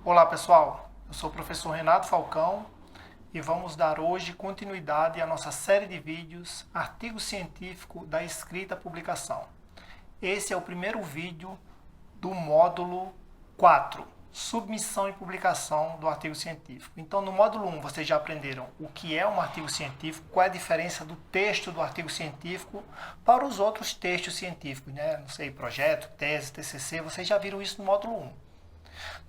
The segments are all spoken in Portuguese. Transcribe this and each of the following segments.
Olá pessoal, eu sou o professor Renato Falcão e vamos dar hoje continuidade à nossa série de vídeos Artigo Científico da Escrita à Publicação. Esse é o primeiro vídeo do módulo 4, Submissão e Publicação do Artigo Científico. Então no módulo 1 vocês já aprenderam o que é um artigo científico, qual é a diferença do texto do artigo científico para os outros textos científicos, né? Não sei, projeto, tese, TCC, vocês já viram isso no módulo 1.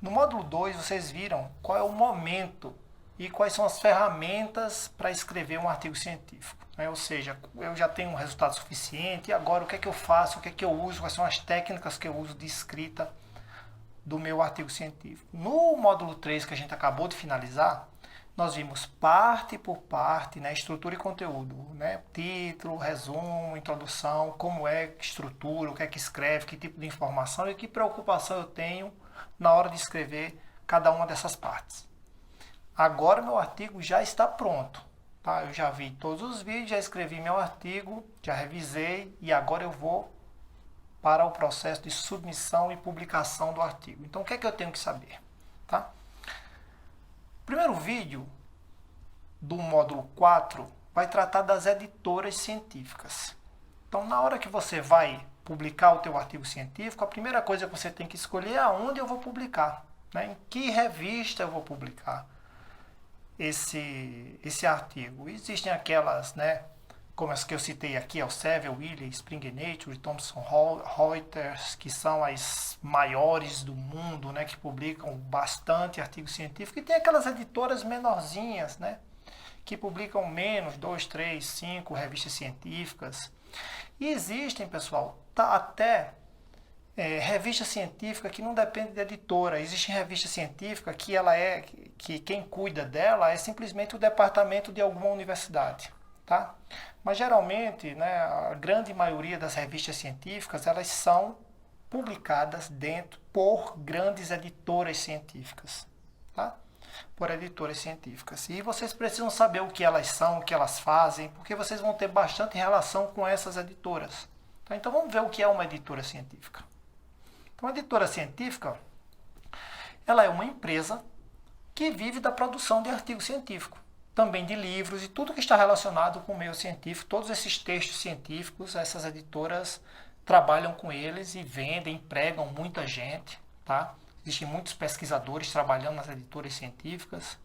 No módulo 2, vocês viram qual é o momento e quais são as ferramentas para escrever um artigo científico. Ou seja, eu já tenho um resultado suficiente e agora o que é que eu faço, o que é que eu uso, quais são as técnicas que eu uso de escrita do meu artigo científico. No módulo 3, que a gente acabou de finalizar, nós vimos parte por parte, né, estrutura e conteúdo, né, título, resumo, introdução, como é que estrutura, o que é que escreve, que tipo de informação e que preocupação eu tenho na hora de escrever cada uma dessas partes. Agora meu artigo já está pronto, tá? Eu já vi todos os vídeos, já escrevi meu artigo, já revisei e agora eu vou para o processo de submissão e publicação do artigo. Então o que é que eu tenho que saber? Tá? O primeiro vídeo do módulo 4 vai tratar das editoras científicas. Então na hora que você vai publicar o teu artigo científico, a primeira coisa que você tem que escolher é aonde eu vou publicar, né? Em que revista eu vou publicar esse artigo. Existem aquelas, né, como as que eu citei aqui, Elsevier, Wiley, Springer Nature, Thomson Reuters, que são as maiores do mundo, né, que publicam bastante artigo científico, e tem aquelas editoras menorzinhas, né, que publicam menos, 2, 3, 5 revistas científicas. E existem, pessoal, até revista científica que não depende da editora. Existe revista científica que quem cuida dela é simplesmente o departamento de alguma universidade, tá? Mas geralmente, né, a grande maioria das revistas científicas, elas são publicadas por grandes editoras científicas, tá? Por editoras científicas. E vocês precisam saber o que elas são, o que elas fazem, porque vocês vão ter bastante relação com essas editoras. Tá? Então vamos ver o que é uma editora científica. Então, a editora científica, ela é uma empresa que vive da produção de artigo científico, também de livros e tudo que está relacionado com o meio científico. Todos esses textos científicos, essas editoras trabalham com eles e vendem, empregam muita gente, tá? Existem muitos pesquisadores trabalhando nas editoras científicas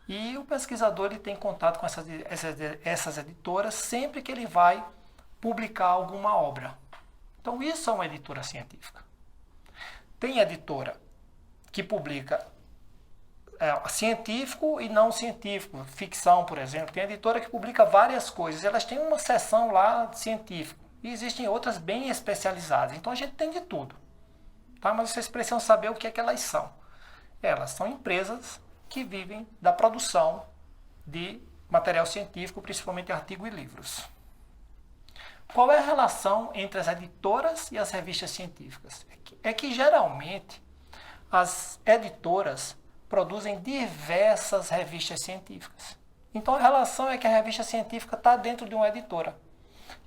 e o pesquisador ele tem contato com essas editoras sempre que ele vai publicar alguma obra. Então isso é uma editora científica. Tem editora que publica científico e não científico, ficção, por exemplo. Tem editora que publica várias coisas, elas têm uma seção lá de científico e existem outras bem especializadas. Então a gente tem de tudo. Tá? Mas vocês precisam saber o que é que elas são. Elas são empresas que vivem da produção de material científico, principalmente artigos e livros. Qual é a relação entre as editoras e as revistas científicas? É que geralmente as editoras produzem diversas revistas científicas. Então a relação é que a revista científica está dentro de uma editora.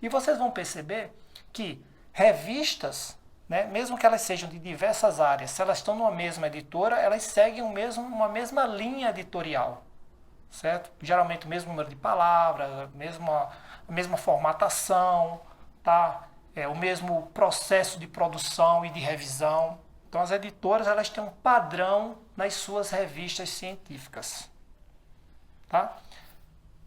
E vocês vão perceber que revistas, né, mesmo que elas sejam de diversas áreas, se elas estão numa mesma editora, elas seguem uma mesma linha editorial, certo? Geralmente o mesmo número de palavras, a mesma formatação, tá? O mesmo processo de produção e de revisão. Então as editoras elas têm um padrão nas suas revistas científicas, tá?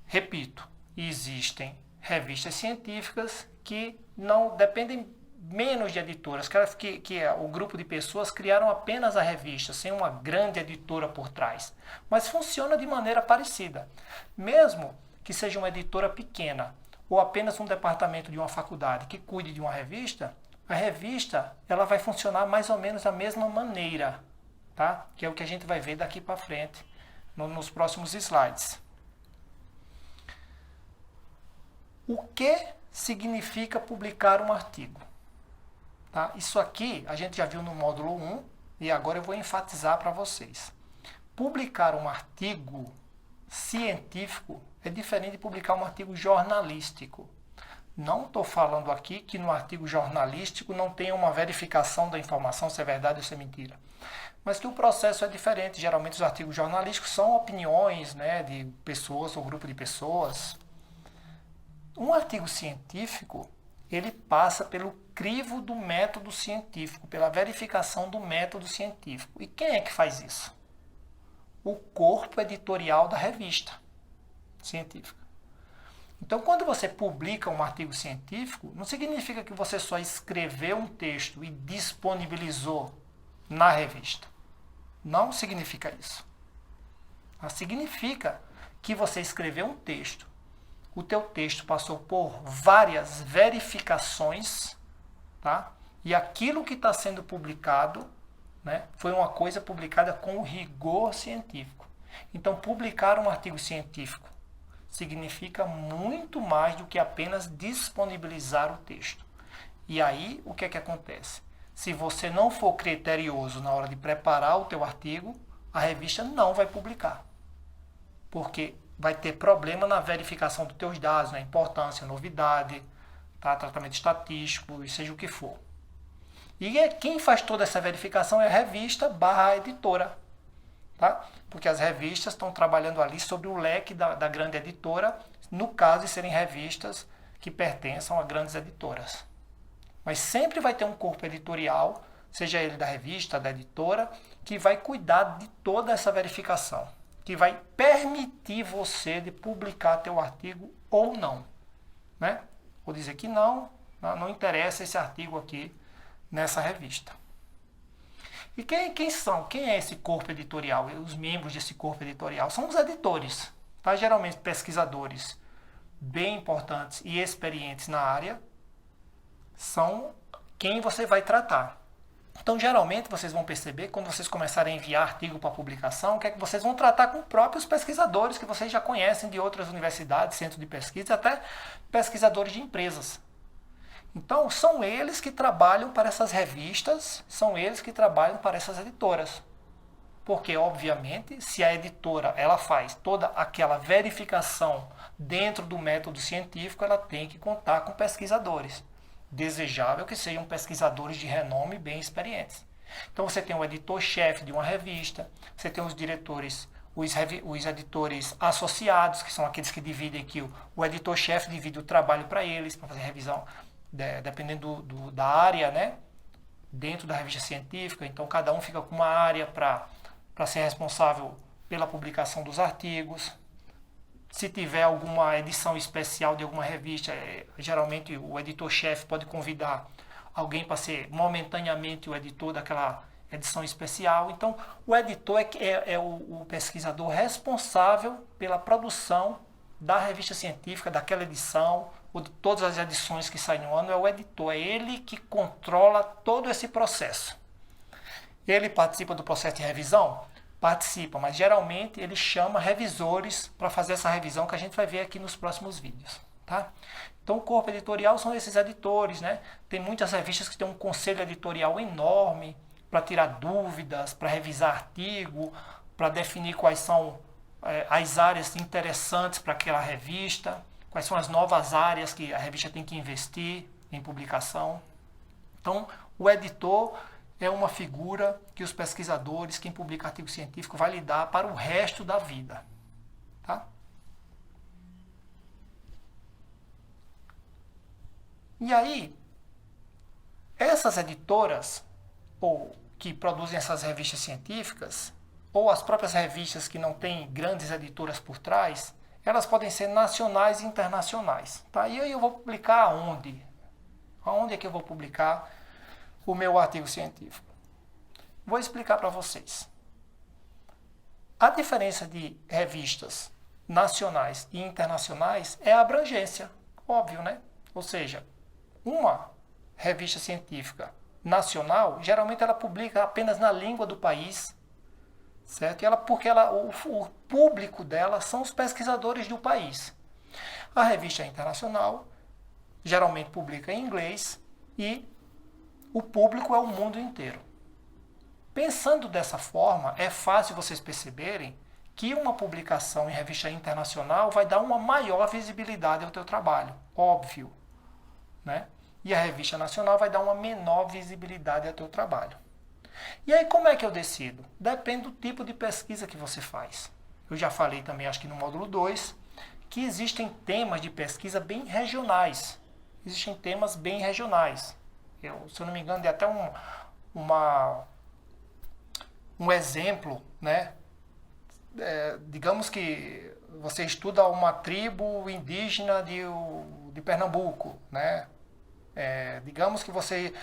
Repito, existem revistas científicas que não dependem menos de editoras, que o grupo de pessoas criaram apenas a revista, sem uma grande editora por trás. Mas funciona de maneira parecida. Mesmo que seja uma editora pequena, ou apenas um departamento de uma faculdade que cuide de uma revista, a revista ela vai funcionar mais ou menos da mesma maneira, tá? Que é o que a gente vai ver daqui para frente nos próximos slides. O que significa publicar um artigo? Tá? Isso aqui a gente já viu no módulo 1 e agora eu vou enfatizar para vocês. Publicar um artigo científico é diferente de publicar um artigo jornalístico. Não estou falando aqui que no artigo jornalístico não tenha uma verificação da informação se é verdade ou se é mentira. mas que o processo é diferente. Geralmente os artigos jornalísticos são opiniões, né, de pessoas ou grupo de pessoas. Um artigo científico, ele passa pelo crivo do método científico, pela verificação do método científico. E quem é que faz isso? O corpo editorial da revista científica. Então, quando você publica um artigo científico, não significa que você só escreveu um texto e disponibilizou na revista. Não significa isso. Mas significa que você escreveu um texto. O teu texto passou por várias verificações, tá? E aquilo que está sendo publicado, né, foi uma coisa publicada com rigor científico. Então, publicar um artigo científico significa muito mais do que apenas disponibilizar o texto. E aí, o que é que acontece? Se você não for criterioso na hora de preparar o teu artigo, a revista não vai publicar. Porque vai ter problema na verificação dos teus dados, na importância, novidade, tá? Tratamento estatístico, e seja o que for. E quem faz toda essa verificação é a revista / editora. Tá? Porque as revistas estão trabalhando ali sobre o leque da grande editora, no caso de serem revistas que pertençam a grandes editoras. Mas sempre vai ter um corpo editorial, seja ele da revista, da editora, que vai cuidar de toda essa verificação, que vai permitir você de publicar teu artigo ou não. Né? Ou dizer que não interessa esse artigo aqui nessa revista. E quem é esse corpo editorial? Os membros desse corpo editorial são os editores, tá? Geralmente pesquisadores bem importantes e experientes na área são quem você vai tratar. Então, geralmente, vocês vão perceber, quando vocês começarem a enviar artigo para publicação, que é que vocês vão tratar com próprios pesquisadores que vocês já conhecem de outras universidades, centros de pesquisa, até pesquisadores de empresas. Então, são eles que trabalham para essas revistas, são eles que trabalham para essas editoras. Porque, obviamente, se a editora ela faz toda aquela verificação dentro do método científico, ela tem que contar com pesquisadores. Desejável que sejam pesquisadores de renome bem experientes. Então, você tem o editor-chefe de uma revista, você tem os diretores, os editores associados, que são aqueles que dividem aqui, o editor-chefe divide o trabalho para eles, para fazer revisão, dependendo da área, né? Dentro da revista científica. Então, cada um fica com uma área para ser responsável pela publicação dos artigos. Se tiver alguma edição especial de alguma revista, geralmente o editor-chefe pode convidar alguém para ser momentaneamente o editor daquela edição especial. Então, o editor é o pesquisador responsável pela produção da revista científica, daquela edição, ou de todas as edições que saem no ano. É o editor, é ele que controla todo esse processo. Ele participa do processo de revisão? Participa, mas geralmente ele chama revisores para fazer essa revisão que a gente vai ver aqui nos próximos vídeos. Tá? Então, o corpo editorial são esses editores, né? Tem muitas revistas que têm um conselho editorial enorme para tirar dúvidas, para revisar artigo, para definir quais são as áreas interessantes para aquela revista, quais são as novas áreas que a revista tem que investir em publicação. Então, o editor é uma figura que os pesquisadores, quem publica artigo científico, vai lidar para o resto da vida. Tá? E aí, essas editoras, ou que produzem essas revistas científicas, ou as próprias revistas que não têm grandes editoras por trás, elas podem ser nacionais e internacionais. Tá? E aí eu vou publicar aonde? Aonde é que eu vou publicar o meu artigo científico? Vou explicar para vocês. A diferença de revistas nacionais e internacionais é a abrangência, óbvio, né? Ou seja, uma revista científica nacional, geralmente ela publica apenas na língua do país, certo? Porque o público dela são os pesquisadores do país. A revista internacional geralmente publica em inglês e o público é o mundo inteiro. Pensando dessa forma, é fácil vocês perceberem que uma publicação em revista internacional vai dar uma maior visibilidade ao teu trabalho, óbvio, né? E a revista nacional vai dar uma menor visibilidade ao teu trabalho. E aí como é que eu decido? Depende do tipo de pesquisa que você faz. Eu já falei também, acho que no módulo 2, que existem temas de pesquisa bem regionais. Existem temas bem regionais. Se eu não me engano, dei até um exemplo, né? Digamos que você estuda uma tribo indígena de Pernambuco, né? Digamos que você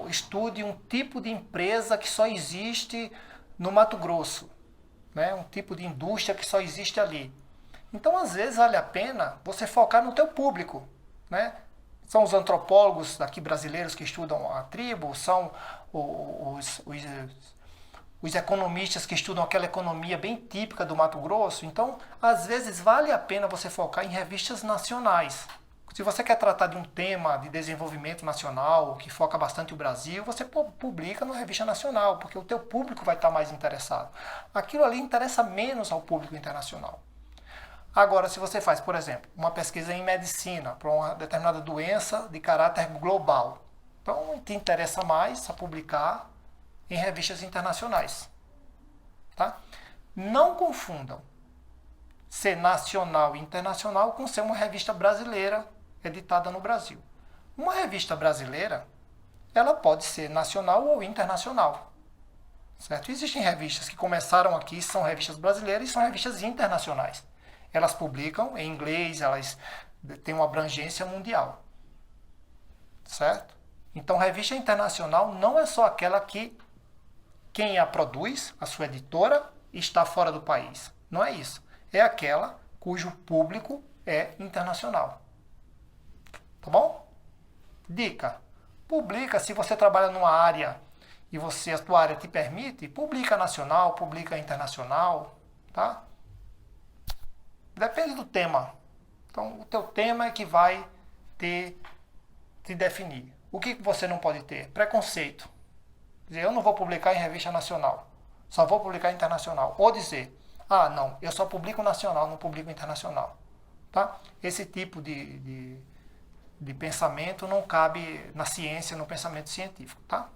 estude um tipo de empresa que só existe no Mato Grosso, né? Um tipo de indústria que só existe ali. Então, às vezes, vale a pena você focar no teu público, né? São os antropólogos daqui brasileiros que estudam a tribo, são os economistas que estudam aquela economia bem típica do Mato Grosso. Então, às vezes, vale a pena você focar em revistas nacionais. Se você quer tratar de um tema de desenvolvimento nacional, que foca bastante o Brasil, você publica numa revista nacional, porque o teu público vai estar mais interessado. Aquilo ali interessa menos ao público internacional. Agora, se você faz, por exemplo, uma pesquisa em medicina para uma determinada doença de caráter global, então te interessa mais a publicar em revistas internacionais. Tá? Não confundam ser nacional e internacional com ser uma revista brasileira editada no Brasil. Uma revista brasileira, ela pode ser nacional ou internacional. Certo? Existem revistas que começaram aqui, são revistas brasileiras e são revistas internacionais. Elas publicam em inglês, elas têm uma abrangência mundial. Certo? Então, revista internacional não é só aquela que quem a produz, a sua editora, está fora do país. Não é isso. É aquela cujo público é internacional. Tá bom? Dica. Publica, se você trabalha numa área e a tua área te permite, publica nacional, publica internacional, tá? Depende do tema. Então, o teu tema é que vai te definir. O que você não pode ter? Preconceito. Quer dizer, eu não vou publicar em revista nacional, só vou publicar internacional. Ou dizer, não, eu só publico nacional, não publico internacional. Tá? Esse tipo de pensamento não cabe na ciência, no pensamento científico. Tá?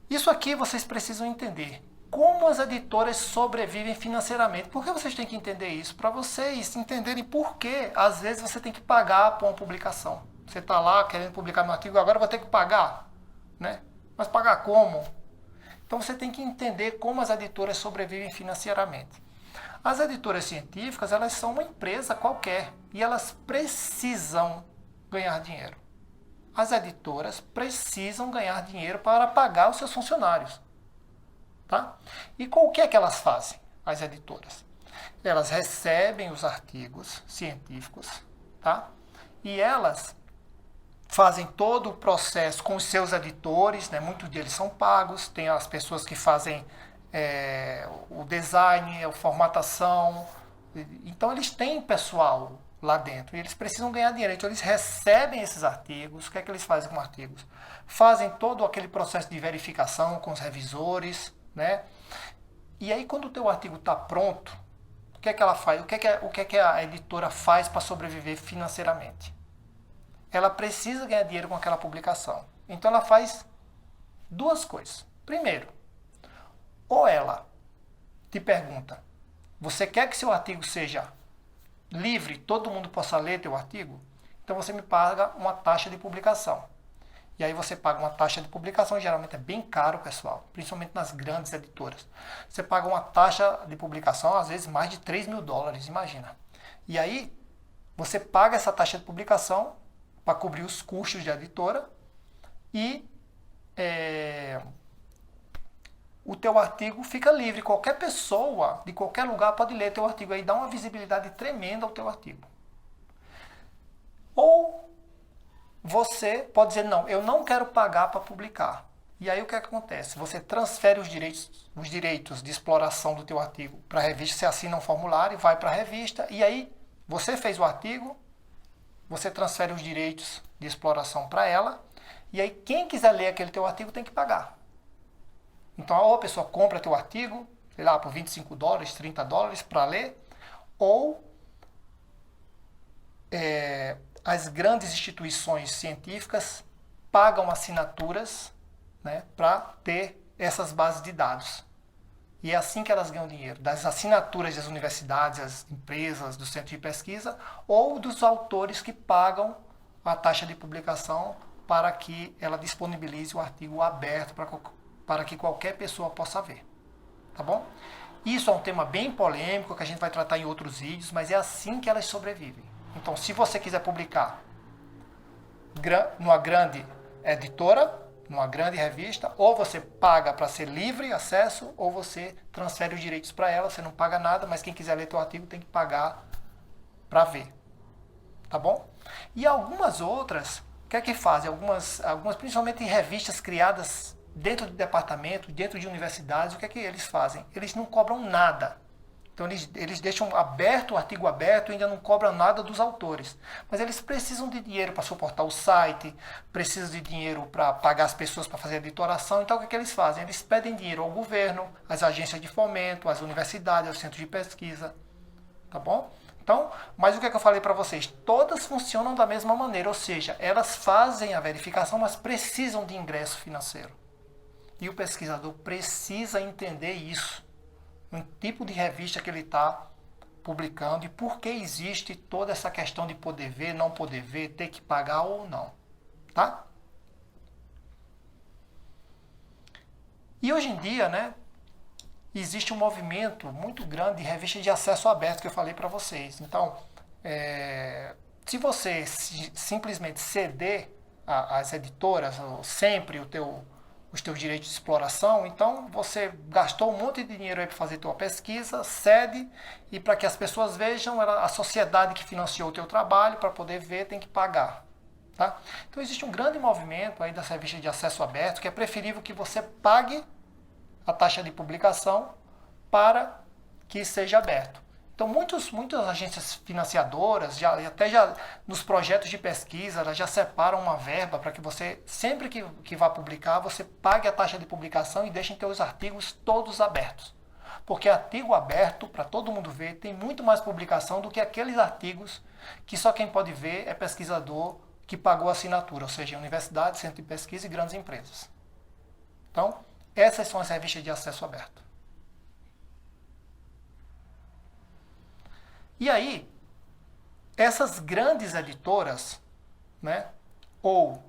Isso aqui vocês precisam entender. Como as editoras sobrevivem financeiramente. Por que vocês têm que entender isso? Para vocês entenderem por que, às vezes, você tem que pagar por uma publicação. Você está lá querendo publicar meu artigo, agora eu vou ter que pagar. Né? Mas pagar como? Então você tem que entender como as editoras sobrevivem financeiramente. As editoras científicas, elas são uma empresa qualquer e elas precisam ganhar dinheiro. As editoras precisam ganhar dinheiro para pagar os seus funcionários. Tá? E o que é que elas fazem, as editoras? Elas recebem os artigos científicos, tá? E elas fazem todo o processo com os seus editores, né? Muitos deles são pagos, tem as pessoas que fazem o design, a formatação. Então eles têm pessoal lá dentro e eles precisam ganhar dinheiro. Então eles recebem esses artigos. O que é que eles fazem com artigos? Fazem todo aquele processo de verificação com os revisores, né? E aí quando o teu artigo está pronto, o que é que ela faz? O que é que a editora faz para sobreviver financeiramente? Ela precisa ganhar dinheiro com aquela publicação. Então ela faz duas coisas. Primeiro, ou ela te pergunta, você quer que seu artigo seja livre, todo mundo possa ler teu artigo? Então você me paga uma taxa de publicação. E aí você paga uma taxa de publicação, geralmente é bem caro, pessoal, principalmente nas grandes editoras. Você paga uma taxa de publicação, às vezes mais de $3.000, imagina. E aí você paga essa taxa de publicação para cobrir os custos de editora e o teu artigo fica livre. Qualquer pessoa, de qualquer lugar, pode ler teu artigo. Aí dá uma visibilidade tremenda ao teu artigo. Ou você pode dizer, não, eu não quero pagar para publicar. E aí o que acontece? Você transfere os direitos de exploração do teu artigo para a revista, você assina um formulário, vai para a revista, e aí você fez o artigo, você transfere os direitos de exploração para ela, e aí quem quiser ler aquele teu artigo tem que pagar. Então ou a pessoa compra teu artigo, sei lá, por $25, $30 para ler, ou as grandes instituições científicas pagam assinaturas, né, para ter essas bases de dados. E é assim que elas ganham dinheiro, das assinaturas das universidades, das empresas, do centro de pesquisa, ou dos autores que pagam a taxa de publicação para que ela disponibilize o artigo aberto para que qualquer pessoa possa ver. Tá bom? Isso é um tema bem polêmico que a gente vai tratar em outros vídeos, mas é assim que elas sobrevivem. Então, se você quiser publicar numa grande editora, numa grande revista, ou você paga para ser livre acesso, ou você transfere os direitos para ela, você não paga nada, mas quem quiser ler teu artigo tem que pagar para ver. Tá bom? E algumas outras, o que é que fazem? Algumas principalmente em revistas criadas dentro de departamento, dentro de universidades, o que é que eles fazem? Eles não cobram nada. Então eles deixam aberto, o artigo aberto, e ainda não cobram nada dos autores. Mas eles precisam de dinheiro para suportar o site, precisam de dinheiro para pagar as pessoas para fazer a editoração. Então o que é que eles fazem? Eles pedem dinheiro ao governo, às agências de fomento, às universidades, aos centros de pesquisa. Tá bom? Então, mas o que é que eu falei para vocês? Todas funcionam da mesma maneira, ou seja, elas fazem a verificação, mas precisam de ingresso financeiro. E o pesquisador precisa entender isso. Um tipo de revista que ele está publicando e por que existe toda essa questão de poder ver, não poder ver, ter que pagar ou não. Tá? E hoje em dia, né, existe um movimento muito grande de revistas de acesso aberto que eu falei para vocês. Então, se você simplesmente ceder às editoras sempre os teus direitos de exploração, então você gastou um monte de dinheiro aí para fazer tua pesquisa, cede, e para que as pessoas vejam, a sociedade que financiou o teu trabalho, para poder ver, tem que pagar. Tá? Então existe um grande movimento aí das revistas de acesso aberto, que é preferível que você pague a taxa de publicação para que seja aberto. Então, muitas agências financiadoras, até nos projetos de pesquisa, elas já separam uma verba para que você, sempre que vá publicar, você pague a taxa de publicação e deixem seus artigos todos abertos. Porque artigo aberto, para todo mundo ver, tem muito mais publicação do que aqueles artigos que só quem pode ver é pesquisador que pagou a assinatura, ou seja, universidades, centro de pesquisa e grandes empresas. Então, essas são as revistas de acesso aberto. E aí, essas grandes editoras, né, ou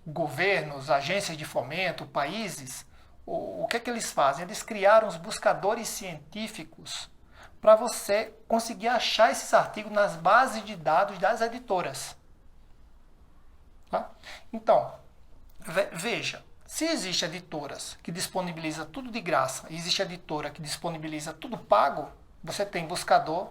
governos, agências de fomento, países, o que é que eles fazem? Eles criaram os buscadores científicos para você conseguir achar esses artigos nas bases de dados das editoras. Tá? Então, veja, se existem editoras que disponibilizam tudo de graça e existe editora que disponibiliza tudo pago, você tem buscador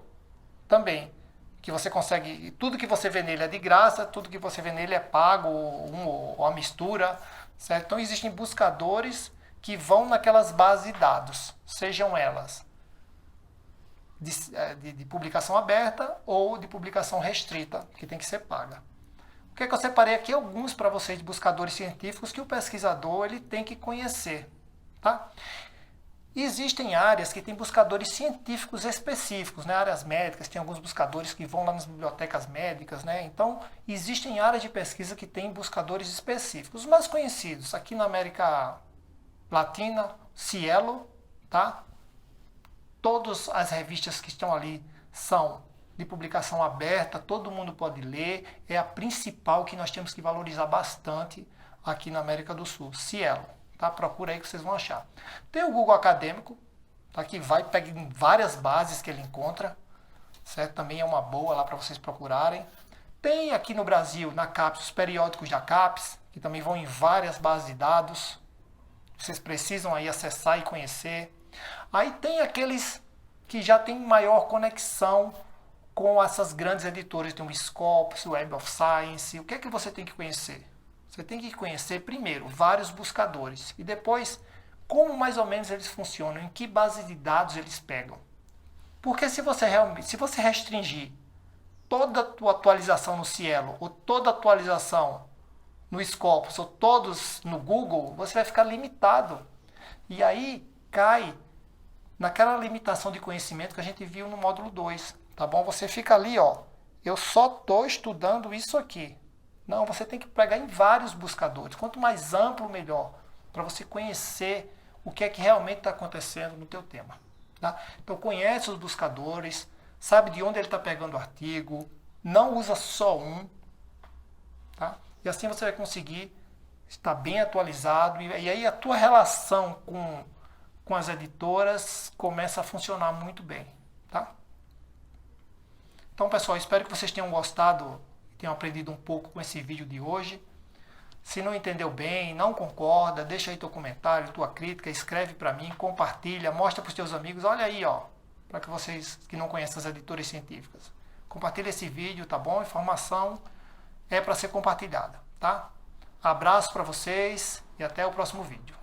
também, que você consegue, tudo que você vê nele é de graça, tudo que você vê nele é pago, ou a mistura, certo? Então existem buscadores que vão naquelas bases de dados, sejam elas de publicação aberta ou de publicação restrita, que tem que ser paga. O que é que eu separei aqui? Alguns para vocês de buscadores científicos que o pesquisador ele tem que conhecer. Tá? Existem áreas que têm buscadores científicos específicos, né? Áreas médicas, tem alguns buscadores que vão lá nas bibliotecas médicas, né? Então, existem áreas de pesquisa que têm buscadores específicos. Os mais conhecidos, aqui na América Latina, Cielo, tá? Todas as revistas que estão ali são de publicação aberta, todo mundo pode ler, é a principal que nós temos que valorizar bastante aqui na América do Sul, Cielo. Tá? Procura aí que vocês vão achar. Tem o Google Acadêmico, tá? Que vai pegar várias bases que ele encontra, certo? Também é uma boa lá para vocês procurarem. Tem aqui no Brasil, na CAPES, os periódicos da CAPES, que também vão em várias bases de dados. Vocês precisam aí acessar e conhecer. Aí tem aqueles que já têm maior conexão com essas grandes editoras. Tem o Scopus, o Web of Science. O que é que você tem que conhecer? Você tem que conhecer primeiro vários buscadores e depois como mais ou menos eles funcionam, em que base de dados eles pegam. Porque se você restringir toda a tua atualização no Cielo, ou toda a atualização no Scopus, ou todos no Google, você vai ficar limitado. E aí cai naquela limitação de conhecimento que a gente viu no módulo 2. Tá bom? Você fica ali, ó, eu só estou estudando isso aqui. Não, você tem que pegar em vários buscadores. Quanto mais amplo, melhor, para você conhecer o que é que realmente está acontecendo no teu tema. Tá? Então conhece os buscadores, sabe de onde ele está pegando o artigo, não usa só um, tá? E assim você vai conseguir estar bem atualizado e aí a tua relação com as editoras começa a funcionar muito bem, tá? Então, pessoal, espero que vocês tenham gostado, tenham aprendido um pouco com esse vídeo de hoje. Se não entendeu bem, não concorda, deixa aí teu comentário, tua crítica, escreve para mim, compartilha, mostra para os teus amigos. Olha aí, ó, para que vocês que não conhecem as editoras científicas. Compartilha esse vídeo, tá bom? Informação é para ser compartilhada, tá? Abraço para vocês e até o próximo vídeo.